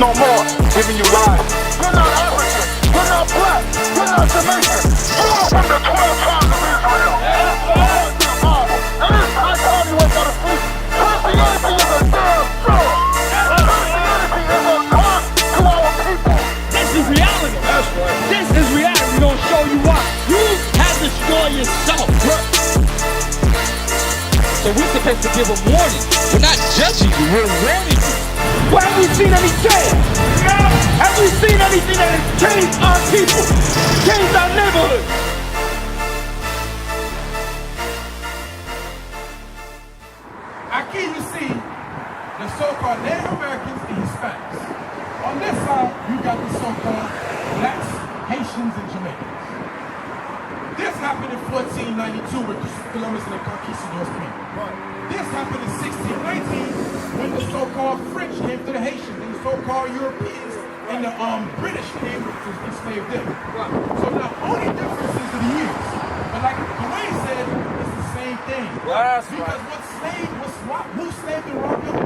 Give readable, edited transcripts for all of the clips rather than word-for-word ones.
no more giving you lies. You're not African. You're not black. You're not Jamaican. You are from the 12 tribes of Israel. And it's high time you went out of sleep. Christianity is a damn joke. Christianity is a curse to our people. This is reality. That's right. This is reality. We're going to show you why. You have destroyed yourself. So we're supposed to give a warning. We're not judging you. We're warning you. Well, have we seen any change? No. Have we seen anything that has changed our people? Changed our neighborhood? Aquí you see the so-called Native Americans and Hispanics. On this side, you got the so-called blacks, Haitians, and Jamaicans. This happened in 1492 with Columbus and the Conquistadors came. This happened in 1619 when the so-called French came to the Haitians and the so-called Europeans and the British came to enslave them. So now only difference is the years. But like Dwayne said, it's the same thing. Because who slaved and robbed them?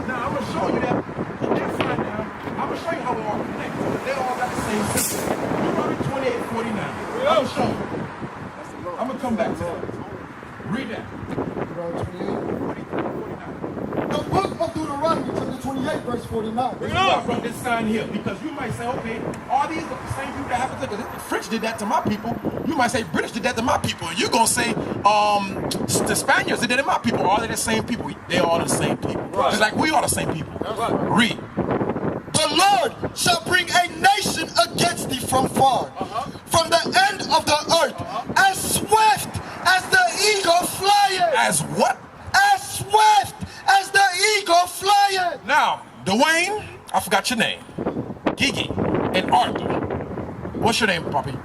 Now I'm gonna show you that on that side now. I'm gonna show you how we all connect. They all got the same system. Deuteronomy 28:49. I'm gonna show you. I'm gonna come back to that. Read that. Deuteronomy 28:49. The book of Deuteronomy, chapter 28, verse 49. Read on from this sign here, because you might say, okay, all these are the same people that happened to, because the French did that to my people. You might say British did that to my people. And you're gonna say the Spaniards did that to my people. Are they the same people? They are the same people. Right. Just like we are the same people. Right. Read. The Lord shall bring a nation against thee from far, from the end of the earth, as swift as the eagle flyeth. As what? As swift as the eagle flyeth. Now, Dwayne, I forgot your name. Gigi and Arthur. What's your name, Poppy?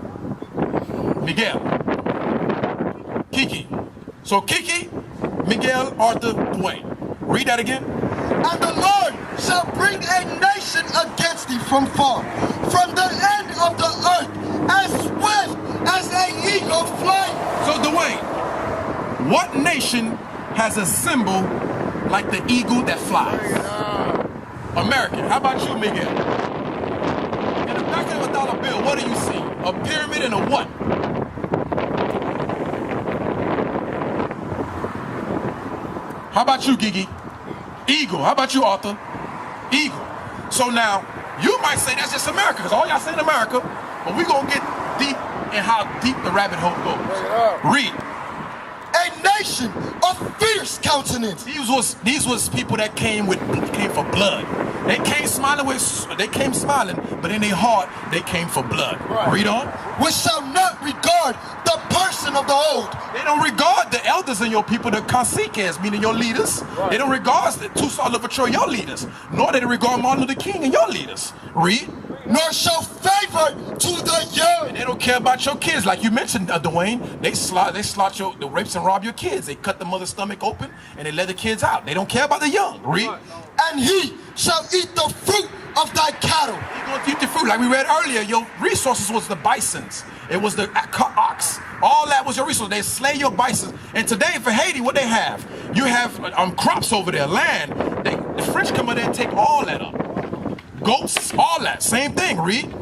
Miguel. Kiki. So Kiki, Miguel, Arthur, Dwayne. Read that again. And the Lord shall bring a nation against thee from far, from the end of the earth, as swift as an eagle flight. So Dwayne, what nation has a symbol like the eagle that flies? American. How about you, Miguel? In the back of a dollar bill, what do you see? A pyramid and a what? How about you, Gigi? Eagle. How about you, Arthur? Eagle. So now, you might say that's just America, because all y'all say in America, but we're going to get deep in how deep the rabbit hole goes. Read. A nation of fierce countenance. These was people that came for blood. They came smiling, but in their heart, they came for blood. Right. Read on. Which shall not regard the person of the old. They don't regard the elders in your people, the caciques, meaning your leaders. Right. They don't regard the Toussaint Louverture, your leaders. Nor they regard Martin Luther King and your leaders. Read. Nor show favor to the young. And they don't care about your kids, like you mentioned, Dwayne. They slaughter the rapes and rob your kids. They cut the mother's stomach open and they let the kids out. They don't care about the young. Read. And he shall eat the fruit of thy cattle. He's going to eat the fruit. Like we read earlier, your resources was the bisons. It was the ox. All that was your resource. They slay your bisons. And today for Haiti, what they have? You have crops over there, land. The French come in there and take all that up. Goats, all that. Same thing. Read.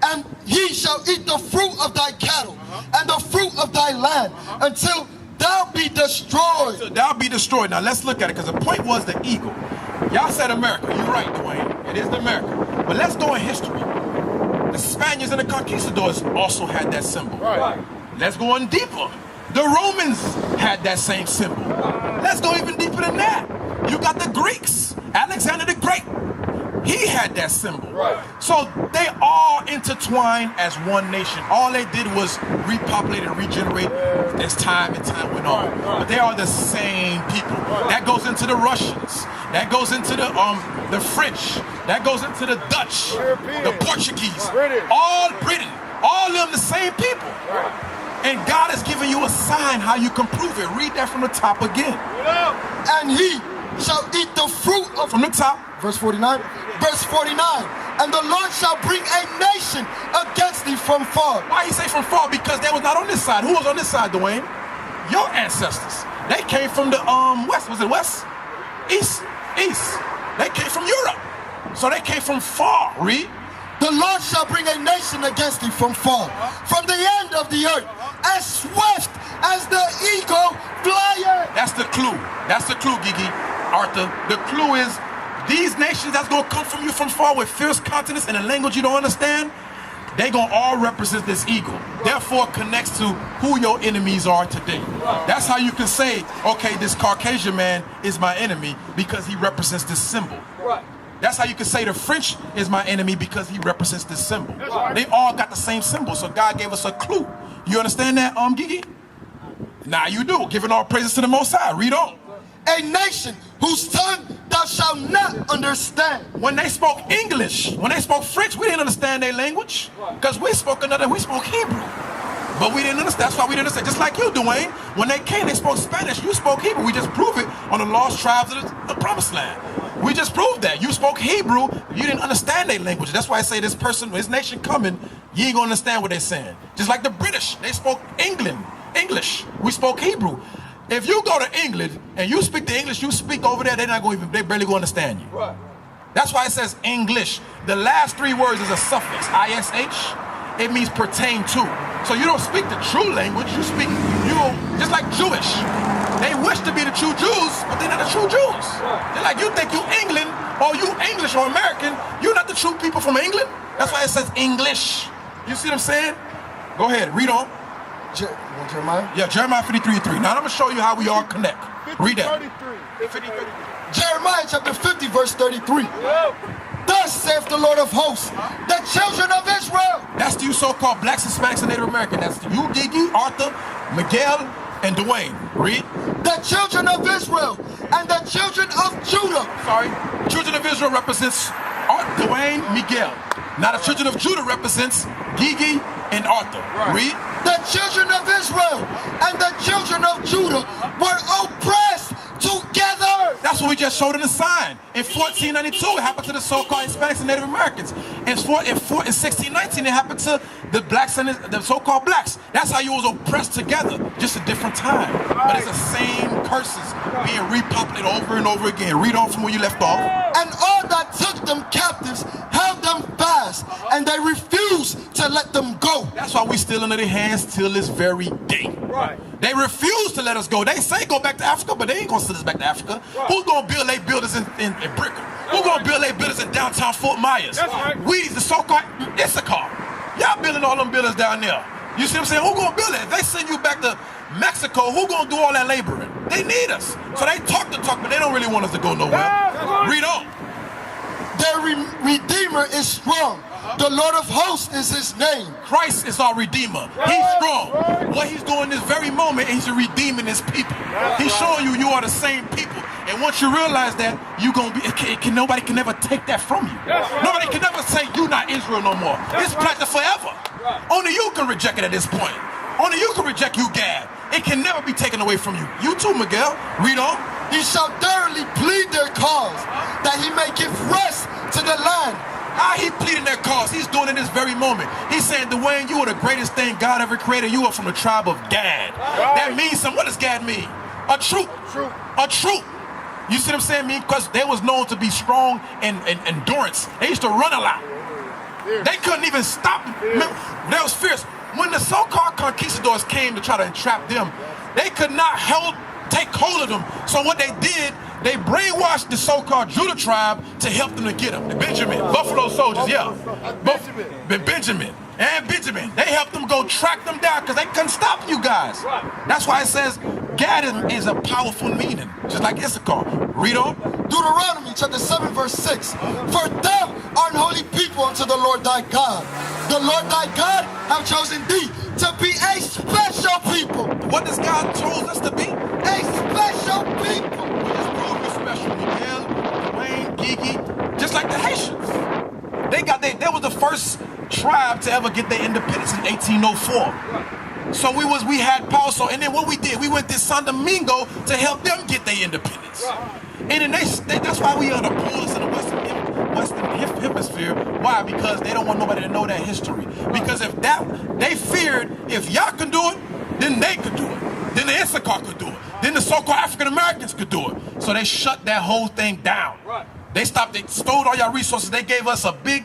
And he shall eat the fruit of thy cattle and the fruit of thy land until thou be destroyed. Until thou be destroyed. Now let's look at it, because the point was the eagle. Y'all said America. You're right, Dwayne. It is the America. But let's go in history. The Spaniards and the Conquistadors also had that symbol. Right. Let's go on deeper. The Romans had that same symbol. Let's go even deeper than that. You got the Greeks. Alexander the Great. He had that symbol. Right. So they all intertwined as one nation. All they did was repopulate and regenerate as time and time went on. But they are the same people. That goes into the Russians. That goes into the French. That goes into the Dutch, the Portuguese, all Britain. All of them the same people. And God has given you a sign how you can prove it. Read that from the top again. And he shall eat the fruit of... From the top. Verse 49. Verse 49. And the Lord shall bring a nation against thee from far. Why he say from far? Because they was not on this side. Who was on this side, Dwayne? Your ancestors. They came from the west. Was it west? East. East. They came from Europe. So they came from far. Read. The Lord shall bring a nation against thee from far, from the end of the earth, as swift as the eagle flyeth. That's the clue. That's the clue, Gigi. Arthur. The clue is these nations that's going to come from you from far with fierce countenance and a language you don't understand, they going to all represent this eagle. Therefore, connects to who your enemies are today. That's how you can say, okay, this Caucasian man is my enemy because he represents this symbol. That's how you can say the French is my enemy because he represents this symbol. They all got the same symbol, so God gave us a clue. You understand that, Gigi? Now you do. Giving all praises to the Most High. Read on. A nation whose tongue thou shalt not understand. When they spoke English, when they spoke French, we didn't understand their language because we spoke Hebrew. But we didn't understand. That's why we didn't understand. Just like you, Dwayne. When they came, they spoke Spanish. You spoke Hebrew. We just proved it on the lost tribes of the Promised Land. We just proved that. You spoke Hebrew. You didn't understand their language. That's why I say this person, this nation coming, you ain't going to understand what they're saying. Just like the British. They spoke English. We spoke Hebrew. If you go to England and you speak the English you speak over there, they're not going to they barely going to understand you. That's why it says English. The last three words is a suffix, ISH. It means pertain to. So you don't speak the true language. You speak, just like Jewish. They wish to be the true Jews, but they're not the true Jews. They're like, you think you England, or you English or American, you're not the true people from England. That's why it says English. You see what I'm saying? Go ahead, read on. Jeremiah? Yeah, Jeremiah 53:3. Now I'm going to show you how we all connect. Read that. 33. Jeremiah chapter 50, verse 33. Thus saith the Lord of hosts, the children of Israel. That's you so-called blacks, Hispanics, and Native American. That's you, Gigi, Arthur, Miguel, and Dwayne. Read. The children of Israel and the children of Judah. Sorry. Children of Israel represents Dwayne, Miguel. Now the children of Judah represents Gigi and Arthur. Read. The children of Israel and the children of Judah were oppressed together. That's what we just showed in the sign. In 1492, it happened to the so-called Hispanics and Native Americans. In 1619, it happened to the blacks and the so-called blacks. That's how you was oppressed together, just a different time. But it's the same curses being repopulated over and over again. Read on from where you left off. And all that took them captives held them fast, and they refused to let them go. That's why we still under their hands till this very day. They refuse to let us go. They say go back to Africa, but they ain't gonna send us back to Africa. Who's gonna build their buildings in Brickell? Who's gonna build their buildings in downtown Fort Myers? We, the so-called Issachar. Y'all building all them buildings down there. You see what I'm saying? Who gonna build it? If they send you back to Mexico, who gonna do all that laboring? They need us. So they talk the talk, but they don't really want us to go nowhere. Read on. Their Redeemer is strong. The Lord of hosts is his name. Christ is our Redeemer. He's strong. What he's doing this very moment, he's redeeming his people. He's showing you are the same people. And once you realize that, you're gonna be. Nobody can ever take that from you. Nobody can ever say you're not Israel no more. It's planted forever. Only you can reject it at this point. Only you can reject you, Gad. It can never be taken away from you. You too, Miguel. Read on. He shall thoroughly plead their cause, that he may give rest to the land. How he pleading their cause? He's doing it this very moment. He's saying, Dwayne, you are the greatest thing God ever created. You are from the tribe of Gad. That means something. What does Gad mean? A troop. A troop. You see what I'm saying? Because they was known to be strong and endurance. They used to run a lot. They couldn't even stop. They was fierce. When the so-called conquistadors came to try to entrap them, they could not take hold of them. So what they did, they brainwashed the so-called Judah tribe to help them to get them. The Benjamin, Buffalo soldiers, yeah. Benjamin. They helped them go track them down because they couldn't stop you guys. That's why it says Gad is a powerful meaning, just like Issachar. Read on. Deuteronomy chapter 7 verse 6. For thou art an holy people unto the Lord thy God. The Lord thy God have chosen thee to be a special people. What does God chose us to be? A special people. We just proved you're special, Miguel, Dwayne, Gigi, just like the Haitians. They was the first tribe to ever get their independence in 1804. So we had power. So and then what we did, we went to San Domingo to help them get their independence. And then that's why we are the poorest in the Western Hemisphere. Why? Because they don't want nobody to know that history. Because they feared if y'all can do it, then they could do it. Then the Issachar could do it. then the so-called African Americans could do it. So they shut that whole thing down. They stopped, they stole all your resources. They gave us a big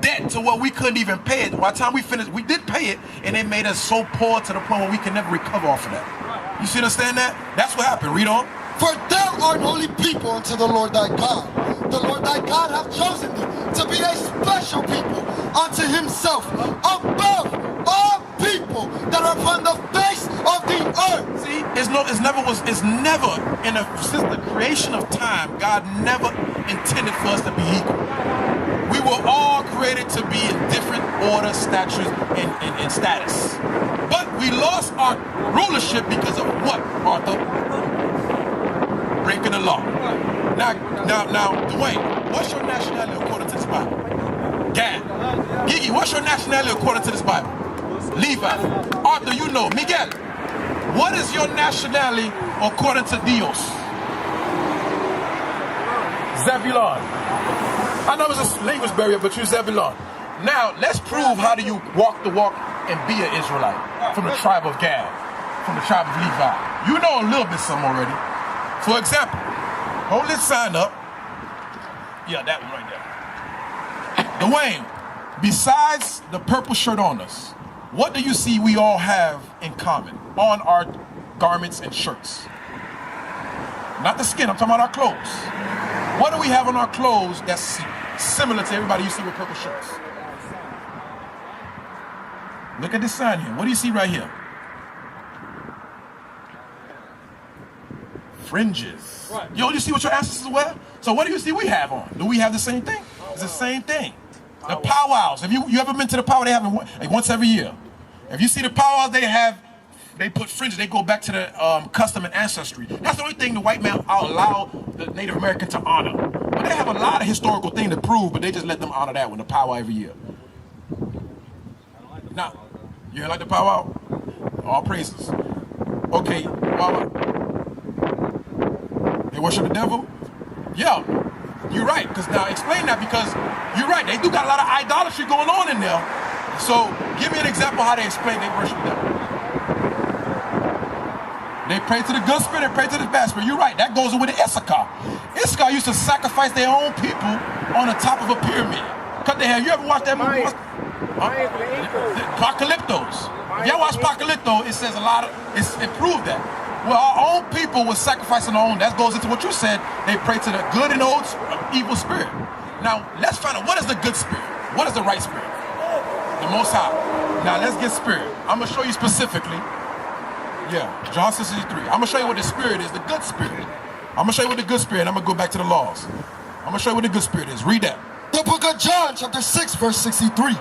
debt to where we couldn't even pay it. By the time we finished, we did pay it, and they made us so poor to the point where we can never recover off of that. You see, understand that? That's what happened. Read on. For thou art holy people unto the Lord thy God. The Lord thy God hath chosen thee to be a special people unto himself above all people that are upon the face of the earth. See, it's never since the creation of time, God never intended for us to be equal. We were all created to be in different order, statures, and status. But we lost our rulership because of what, Arthur? Breaking the law. Now, Dwayne, what's your nationality according to this Bible? Gad. Gigi, what's your nationality according to this Bible? Levi. Arthur, you know. Miguel, what is your nationality according to Dios? Zebulon. I know it's a language barrier, but you're Zebulon. Now, let's prove how do you walk the walk and be an Israelite from the tribe of Gad, from the tribe of Levi. You know a little bit some already. For example, hold this sign up. Yeah, that one right there. Dwayne, besides the purple shirt on us, what do you see we all have in common on our garments and shirts? Not the skin, I'm talking about our clothes. What do we have on our clothes that's similar to everybody you see with purple shirts? Look at this sign here. What do you see right here? Fringes. Right. Yo, you see what your ancestors wear? So what do you see we have on? Do we have the same thing? It's the same thing. The powwows. Have you ever been to the powwow? They have it like once every year. If you see the powwows, they put fringes. They go back to the custom and ancestry. That's the only thing the white man allow the Native American to honor. But they have a lot of historical thing to prove, but they just let them honor that with the powwow every year. Now, you like the powwow? All praises. Okay, they worship the devil? Yeah, you're right. Because now explain that, because you're right. They do got a lot of idolatry going on in there. So give me an example how they explain they worship the devil. They pray to the good spirit, they pray to the bad spirit. You're right. That goes with the Issachar. Issachar used to sacrifice their own people on the top of a pyramid. Cut their hair. You ever watch that movie? Apocalyptos. If y'all watch Apocalypto, it says a lot of, it proved that. Well, our own people were sacrificing their own. That goes into what you said. They pray to the good and old evil spirit. Now, let's find out, what is the good spirit? What is the right spirit? The Most High. Now, let's get spirit. I'm going to show you specifically. Yeah, John 6:63. I'm going to show you what the spirit is, the good spirit. I'm going to show you what the good spirit, I'm going to go back to the laws. I'm going to show you what the good spirit is. Read that. The book of John, chapter 6, verse 63.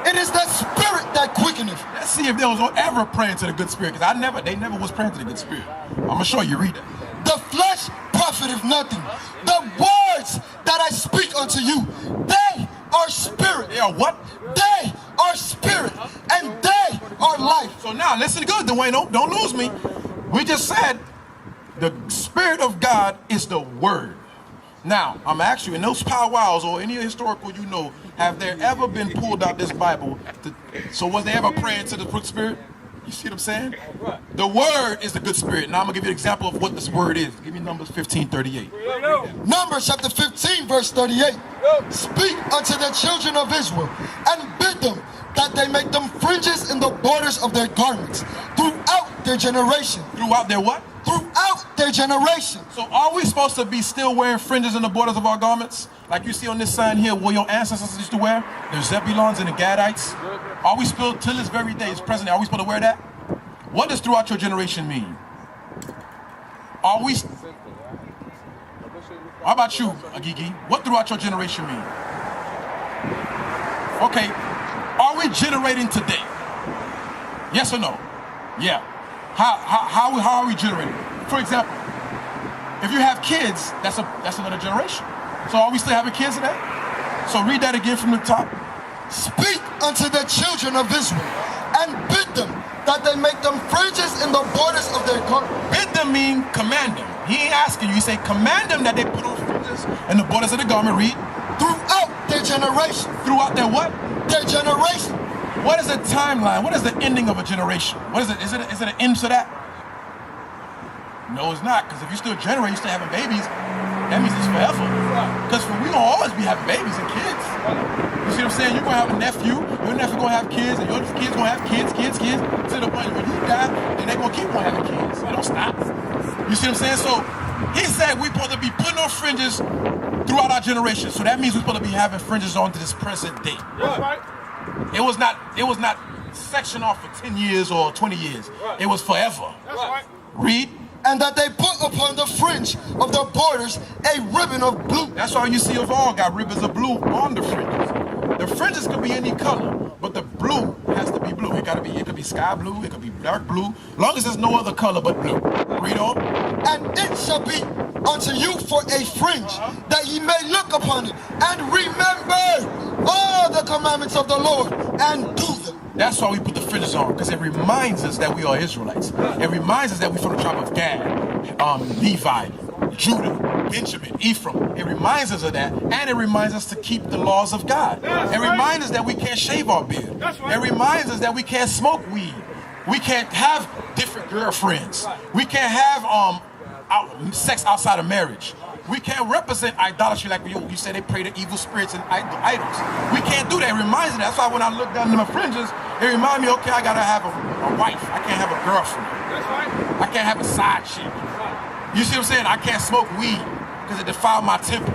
It is that spirit that quickeneth. Let's see if they was ever praying to the good spirit, because they never was praying to the good spirit. I'm going to show you. Read that. The flesh profiteth nothing. The words that I speak unto you, they are spirit. They are what? They are spirit, and they are life. So now, listen good, Dwayne. Don't lose me. We just said the Spirit of God is the Word. Now, I'm asking you, in those powwows or any historical you know, have there ever been pulled out this Bible? So was they ever praying to the good spirit? You see what I'm saying? The Word is the good spirit. Now I'm going to give you an example of what this Word is. Give me Numbers 15:38. Numbers chapter 15, verse 38. Speak unto the children of Israel, and bid them that they make them fringes in the borders of their garments throughout their generation. Throughout their what? Throughout their generation. So are we supposed to be still wearing fringes in the borders of our garments? Like you see on this sign here, what your ancestors used to wear? The Zebulons and the Gadites. Are we still, till this very day, it's present, are we supposed to wear that? What does throughout your generation mean? Are we... How about you, Agigi? What throughout your generation mean? Okay, are we generating today? Yes or no? Yeah. How are we generating? For example, if you have kids, that's another generation. So are we still having kids today? So read that again from the top. Speak unto the children of Israel, and bid them that they make them fringes in the borders of their garments. Bid them mean command them. He ain't asking you. He say command them that they put on fringes in the borders of the garment. Read. Throughout their generation. Throughout their what? Their generation. What is the timeline? What is the ending of a generation? What is it? Is it an end to that? No, it's not, because if you still generate, you still having babies, that means it's forever. Because we gonna always be having babies and kids. You see what I'm saying? You're gonna have a nephew, your nephew gonna have kids, and your kids gonna have kids, to the point when you die, then they gonna keep on having kids. It don't stop. You see what I'm saying? So he said we're supposed to be putting on fringes throughout our generation. So that means we're supposed to be having fringes on to this present day. That's right. It was not sectioned off for 10 years or 20 years. It was forever. That's right. Read. And that they put upon the fringe of the borders a ribbon of blue. That's why you see us all got ribbons of blue on the fringes. The fringes could be any color, but the blue has to be blue. It could be sky blue, it could be dark blue, long as there's no other color but blue. Read on. And it shall be unto you for a fringe, that ye may look upon it, and remember all the commandments of the Lord, and do them. That's why we put the fringes on, because it reminds us that we are Israelites. It reminds us that we're from the tribe of Gad, Levi, Judah, Benjamin, Ephraim. It reminds us of that, and it reminds us to keep the laws of God. It reminds us that we can't shave our beard. It reminds us that we can't smoke weed. We can't have different girlfriends. We can't have sex outside of marriage. We can't represent idolatry like you say they pray to evil spirits and idols. We can't do that. It reminds me. That's why when I look down to my fringes, it reminds me, okay, I gotta have a wife. I can't have a girlfriend. That's right. I can't have a side chick. You see what I'm saying? I can't smoke weed because it defiled my temple.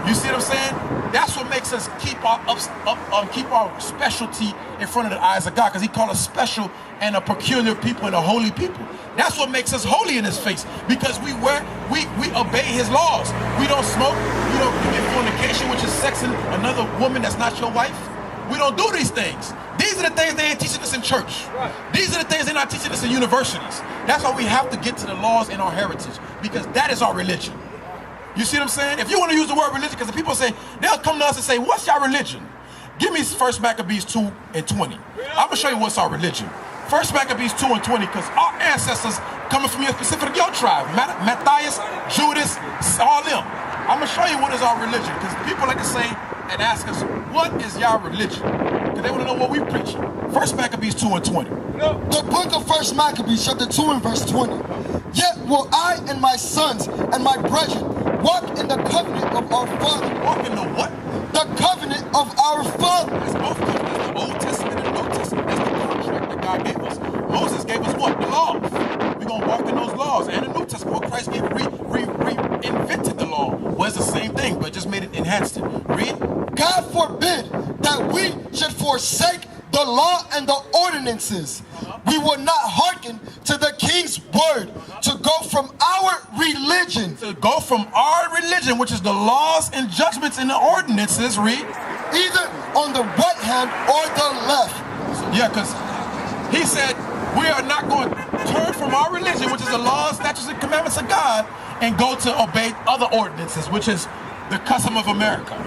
You see what I'm saying? That's what makes us keep our specialty in front of the eyes of God, because he called us special and a peculiar people and a holy people. That's what makes us holy in his face, because we obey his laws. We don't smoke, we don't commit fornication, which is sexing another woman that's not your wife. We don't do these things. These are the things they ain't teaching us in church. These are the things they're not teaching us in universities. That's why we have to get to the laws in our heritage, because that is our religion. You see what I'm saying? If you want to use the word religion, because the people say, they'll come to us and say, what's your religion? Give me 1 Maccabees 2 and 20. I'm going to show you what's our religion. 1 Maccabees 2 and 20, because our ancestors coming from your specific your tribe, Matthias, Judas, all them. I'm going to show you what is our religion, because people like to say and ask us, what is your religion? Because they want to know what we preach. 1 Maccabees 2 and 20. The book of 1 Maccabees, chapter 2 and verse 20. Yet will I and my sons and my brethren walk in the covenant of our father. Walk in the what? The covenant of our father. That's both covenants, the Old Testament and the New Testament. That's the contract that God gave us. Moses gave us what? The laws. We're going to walk in those laws. And the New Testament, what Christ gave, reinvented the law. Well, it's the same thing, but just made it, enhanced it. Read. God forbid that we should forsake the law and the ordinances. We will not hearken to the king's word to go from our religion. To go from our religion, which is the laws and judgments and the ordinances, read. Either on the right hand or the left. Yeah, because he said we are not going to turn from our religion, which is the laws, statutes, and commandments of God, and go to obey other ordinances, which is the custom of America.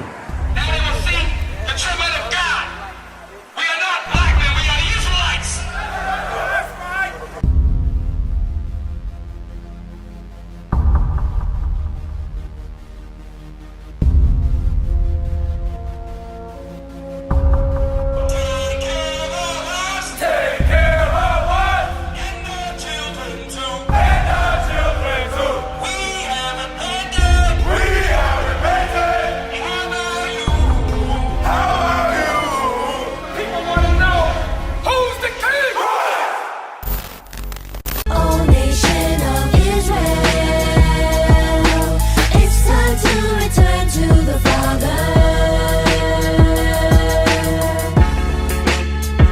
Now they will see the true men of God. We are not black men, we are the Israelites. That's right. Take care of us. Take care of us And our children too. and our children too. We have abandoned. We are repentant. How about you? How about you? People want to know who's the king. O nation of Israel, it's time to return to the Father.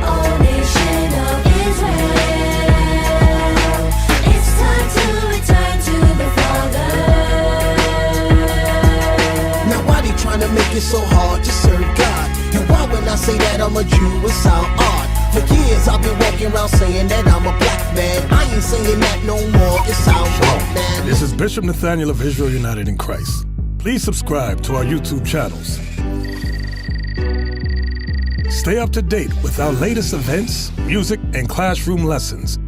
O nation of Israel, it's time to return to the Father. Now why they trying to make it so hard to serve God? And why when I say that I'm a Jew, it sound odd? For years I've been walking around saying that I'm a black man. I ain't saying that no more, it sound wrong, man. This is Bishop Nathaniel of Israel United in Christ. Please subscribe to our YouTube channels. Stay up to date with our latest events, music, and classroom lessons.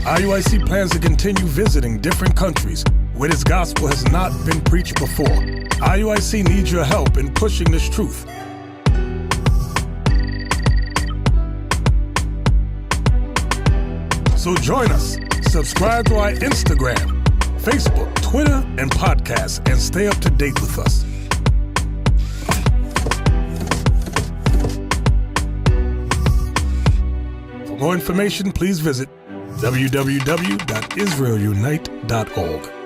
IUIC plans to continue visiting different countries where this gospel has not been preached before. IUIC needs your help in pushing this truth. So join us. Subscribe to our Instagram, Facebook, Twitter, and podcasts, and stay up to date with us. For more information, please visit www.israelunite.org.